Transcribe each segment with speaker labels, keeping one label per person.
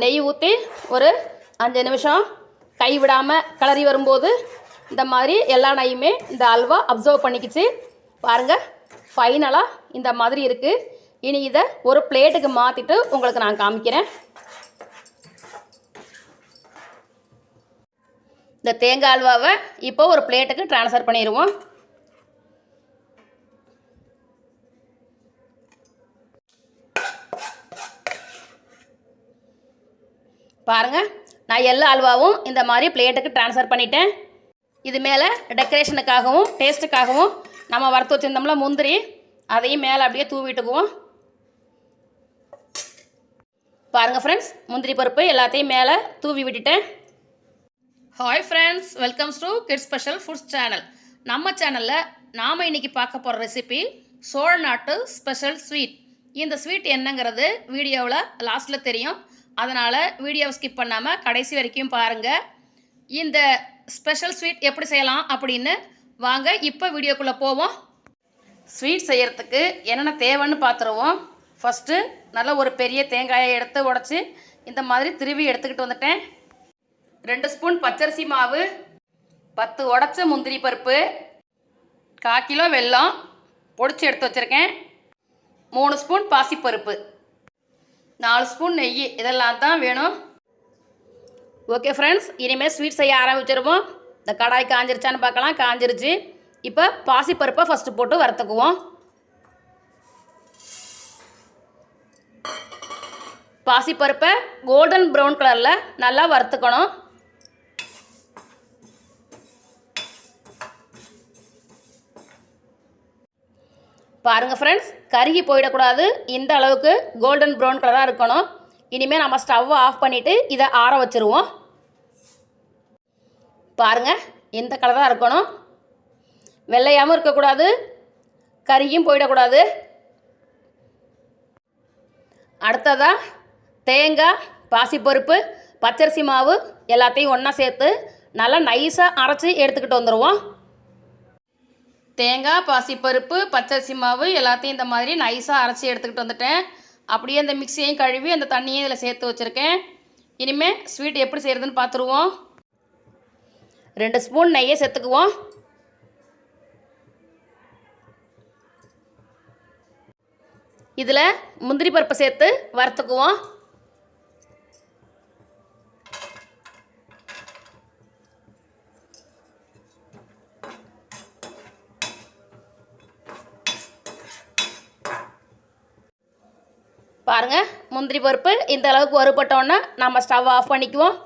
Speaker 1: நெய் ஊற்றி ஒரு 5 நிமிஷம் கை விடாமல் கிளறி வரும்போது இந்த மாதிரி எல்லா நெய்யுமே இந்த அல்வா அப்சர்வ் பண்ணிக்கிச்சு. பாருங்கள், ஃபைனலாக இந்த மாதிரி இருக்குது. இனி இதை ஒரு பிளேட்டுக்கு மாற்றிட்டு உங்களுக்கு நான் காமிக்கிறேன். இந்த தேங்காய் அல்வாவை இப்போ ஒரு பிளேட்டுக்கு ட்ரான்ஸ்ஃபர் பண்ணிடுவோம். பாருங்கள், நான் எல்லா அல்வாவும் இந்த மாதிரி பிளேட்டுக்கு ட்ரான்ஸ்ஃபர் பண்ணிட்டேன். இது மேலே டெக்கரேஷனுக்காகவும் டேஸ்ட்டுக்காகவும் நம்ம வறுத்து வச்சுருந்தோம்ல முந்திரி, அதையும் மேலே அப்படியே தூவிட்டுக்குவோம். பாருங்கள் ஃப்ரெண்ட்ஸ், முந்திரி பருப்பு எல்லாத்தையும் மேலே தூவி விட்டுட்டேன். Hi friends, welcomes to kids special foods channel. நம்ம சேனலில் நாம் இன்றைக்கி பார்க்க போகிற ரெசிபி சோழ நாட்டு ஸ்பெஷல் ஸ்வீட். இந்த ஸ்வீட் என்னங்கிறது வீடியோவில் லாஸ்ட்டில் தெரியும். அதனால் வீடியோவை ஸ்கிப் பண்ணாமல் கடைசி வரைக்கும் பாருங்கள். இந்த ஸ்பெஷல் ஸ்வீட் எப்படி செய்யலாம் அப்படின்னு வாங்க இப்போ வீடியோக்குள்ளே போவோம். ஸ்வீட் செய்கிறதுக்கு என்னென்ன தேவைன்னு பார்த்துருவோம். ஃபஸ்ட்டு நல்லா ஒரு பெரிய தேங்காயை எடுத்து உடச்சி இந்த மாதிரி திருவி எடுத்துக்கிட்டு வந்துட்டேன். 2 ஸ்பூன் பச்சரிசி மாவு, 10 உடச்ச முந்திரி பருப்பு, 1/4 கிலோ வெல்லம் பொடிச்சு எடுத்து வச்சுருக்கேன், 3 ஸ்பூன் பாசிப்பருப்பு, 4 ஸ்பூன் நெய். இதெல்லாம் தான் வேணும். ஓகே ஃப்ரெண்ட்ஸ், இனிமேல் ஸ்வீட் செய்ய ஆரம்பிச்சிருவோம். இந்த கடாய் காஞ்சிருச்சான்னு பார்க்கலாம். காஞ்சிருச்சு. இப்போ பாசிப்பருப்பை ஃபஸ்ட்டு போட்டு வறுத்துக்குவோம். பாசிப்பருப்பை கோல்டன் ப்ரௌன் கலரில் நல்லா வறுத்துக்கணும். பாருங்கள் ஃப்ரெண்ட்ஸ், கருகி போயிடக்கூடாது. இந்த அளவுக்கு கோல்டன் ப்ரௌன் கலராக இருக்கணும். இனிமேல் நம்ம ஸ்டவ்வை ஆஃப் பண்ணிவிட்டு இதை ஆற வச்சுருவோம். பாருங்கள், இந்த கலராக இருக்கணும். வெள்ளையாகவும் இருக்கக்கூடாது, கருகியும் போயிடக்கூடாது. அடுத்ததாக தேங்காய், பாசிப்பருப்பு, பச்சரிசி மாவு எல்லாத்தையும் ஒன்றா சேர்த்து நல்லா நைஸாக அரைச்சி எடுத்துக்கிட்டு வந்துடுவோம். தேங்காய், பாசிப்பருப்பு, பச்சரிசி மாவு எல்லாத்தையும் இந்த மாதிரி நைஸாக அரைச்சி எடுத்துக்கிட்டு வந்துட்டேன். அப்படியே அந்த மிக்சியையும் கழுவி அந்த தண்ணியும் இதில் சேர்த்து வச்சுருக்கேன். இனிமேல் ஸ்வீட் எப்படி செய்கிறதுன்னு பார்த்துருவோம். 2 ஸ்பூன் நெய்யை சேர்த்துக்குவோம். இதில் முந்திரி பருப்பை சேர்த்து வறுத்துக்குவோம். பாருங்கள், முந்திரி பருப்பு இந்த அளவுக்கு வறுபட்டோன்னா நம்ம ஸ்டவ் ஆஃப் பண்ணிக்குவோம்.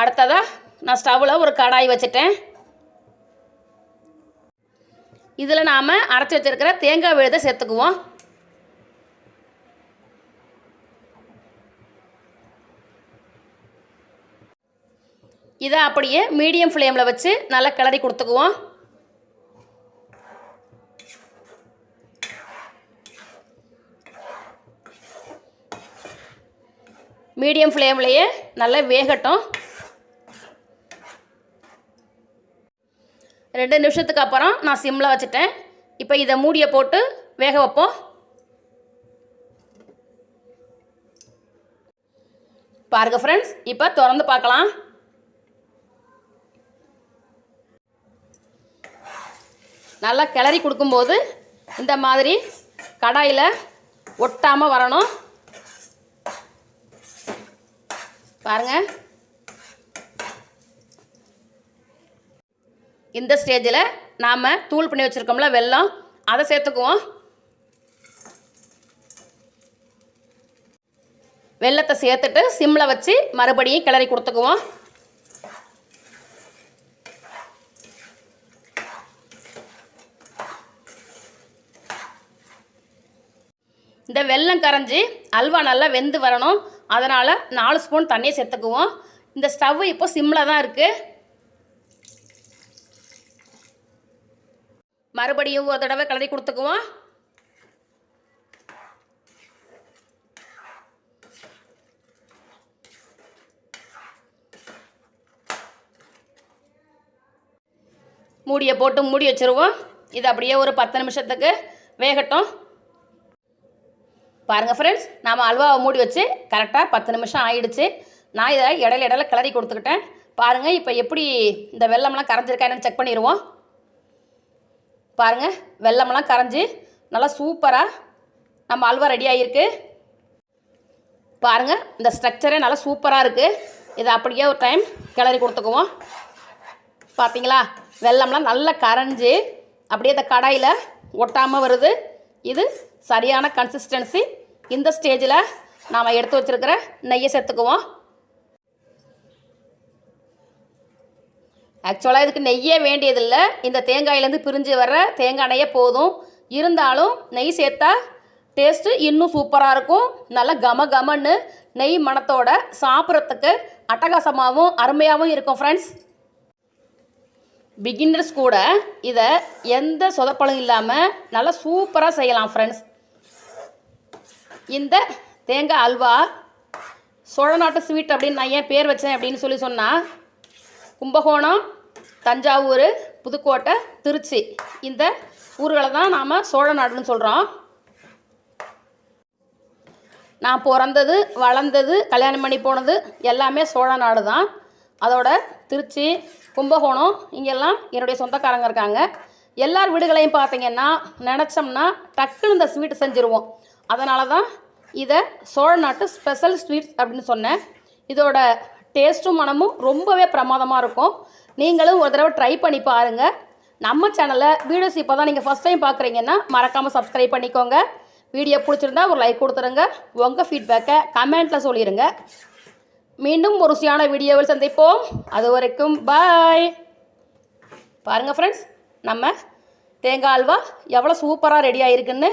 Speaker 1: அடுத்ததாக நான் ஸ்டவ்வில் ஒரு கடாய் வச்சுட்டேன். இதில் நாம் அரைச்சி வச்சுருக்கிற தேங்காய் விழுதை சேர்த்துக்குவோம். இதை அப்படியே மீடியம் ஃப்ளேமில் வச்சு நல்லா கிளறி கொடுத்துக்குவோம். மீடியம் ஃப்ளேம்லேயே நல்லா வேகட்டும். 2 நிமிஷத்துக்கு அப்புறம் நான் சிம்மில் வச்சுட்டேன். இப்போ இதை மூடியை போட்டு வேக வைப்போம். பாருங்கள் ஃப்ரெண்ட்ஸ், இப்போ திறந்து பார்க்கலாம். நல்லா கிளறி கொடுக்கும்போது இந்த மாதிரி கடாயில் ஒட்டாமல் வரணும். பாருங்கள், இந்த ஸ்டேஜில் நாம் தூள் பண்ணி வச்சுருக்கோம்ல வெல்லம், அதை சேர்த்துக்குவோம். வெல்லத்தை சேர்த்துட்டு சிம்மில் வச்சு மறுபடியும் கிளறி கொடுத்துக்குவோம். இந்த வெல்லம் கரைஞ்சி அல்வா நல்லா வெந்து வரணும். அதனால் 4 ஸ்பூன் தண்ணியை சேர்த்துக்குவோம். இந்த ஸ்டவ் இப்போ சிம்மில் தான் இருக்குது. மறுபடியும் ஒரு தடவை கிளறி கொடுத்துக்குவோம். மூடியை போட்டு மூடி வச்சுருவோம். இது அப்படியே ஒரு 10 நிமிஷத்துக்கு வேகட்டும். பாருங்கள் ஃப்ரெண்ட்ஸ், நாம் அல்வாவை மூடி வச்சு கரெக்டாக 10 நிமிஷம் ஆயிடுச்சு. நான் இதை இடையில கிளறி கொடுத்துக்கிட்டேன். பாருங்கள், இப்போ எப்படி இந்த வெல்லம்லாம் கரைஞ்சிருக்கா என்னன்னு செக் பண்ணிடுவோம். பாருங்கள், வெல்லம்லாம் கரைஞ்சி நல்லா சூப்பராக நம்ம அல்வா ரெடி ஆகிருக்கு. பாருங்கள், இந்த ஸ்ட்ரக்சரே நல்லா சூப்பராக இருக்குது. இதை அப்படியே ஒரு டைம் கிளறி கொடுத்துக்குவோம். பார்த்தீங்களா, வெல்லம்லாம் நல்லா கரைஞ்சி அப்படியே இந்த கடாயில் ஒட்டாமல் வருது. இது சரியான கன்சிஸ்டன்சி. இந்த ஸ்டேஜில் நாம் எடுத்து வச்சுருக்கிற நெய்யை சேர்த்துக்குவோம். ஆக்சுவலாக இதுக்கு நெய்யே வேண்டியதில்லை. இந்த தேங்காயிலேருந்து பிரிஞ்சு வர்ற தேங்காய் நெய்யே போதும். இருந்தாலும் நெய் சேர்த்தா டேஸ்ட்டு இன்னும் சூப்பராக இருக்கும். நல்லா கமன்னு நெய் மணத்தோட சாப்பிட்றதுக்கு அட்டகாசமாகவும் அருமையாகவும் இருக்கும் ஃப்ரெண்ட்ஸ். பிகினர்ஸ் கூட இதை எந்த சொதப்பலும் இல்லாமல் நல்லா சூப்பராக செய்யலாம் ஃப்ரெண்ட்ஸ். இந்த தேங்காய் அல்வா சோழ நாட்டு ஸ்வீட் அப்படின்னு நான் ஏன் பேர் வச்சேன் அப்படின்னு சொன்னால், கும்பகோணம், தஞ்சாவூர், புதுக்கோட்டை, திருச்சி இந்த ஊர்களை தான் நாம் சோழ நாடுன்னு சொல்கிறோம். நான் பிறந்தது, வளர்ந்தது, கல்யாணம் பண்ணி போனது எல்லாமே சோழ நாடு தான். அதோட திருச்சி, கும்பகோணம் இங்கெல்லாம் என்னுடைய சொந்தக்காரங்க இருக்காங்க. எல்லார் வீடுகளையும் பார்த்திங்கன்னா நினச்சோம்னா டக்குன்னு இந்த ஸ்வீட் செஞ்சுருவோம். அதனால தான் இதை சோழ நாட்டு ஸ்பெஷல் ஸ்வீட்ஸ் அப்படின்னு சொன்னேன். இதோட டேஸ்ட்டும் மனமும் ரொம்பவே பிரமாதமாக இருக்கும். நீங்களும் ஒரு தடவை ட்ரை பண்ணி பாருங்கள். நம்ம சேனலில் வீடியோஸ் இப்போ தான் நீங்கள் ஃபஸ்ட் டைம் பார்க்குறீங்கன்னா மறக்காமல் சப்ஸ்கிரைப் பண்ணிக்கோங்க. வீடியோ பிடிச்சிருந்தா ஒரு லைக் கொடுத்துருங்க. உங்கள் ஃபீட்பேக்கை கமெண்ட்டில் சொல்லிடுங்க. மீண்டும் ஒரு ருசியான வீடியோவில் சந்திப்போம். அது வரைக்கும் பாய். பாருங்கள் ஃப்ரெண்ட்ஸ், நம்ம தேங்காய் அல்வா எவ்வளோ சூப்பராக ரெடி ஆகிருக்குன்னு.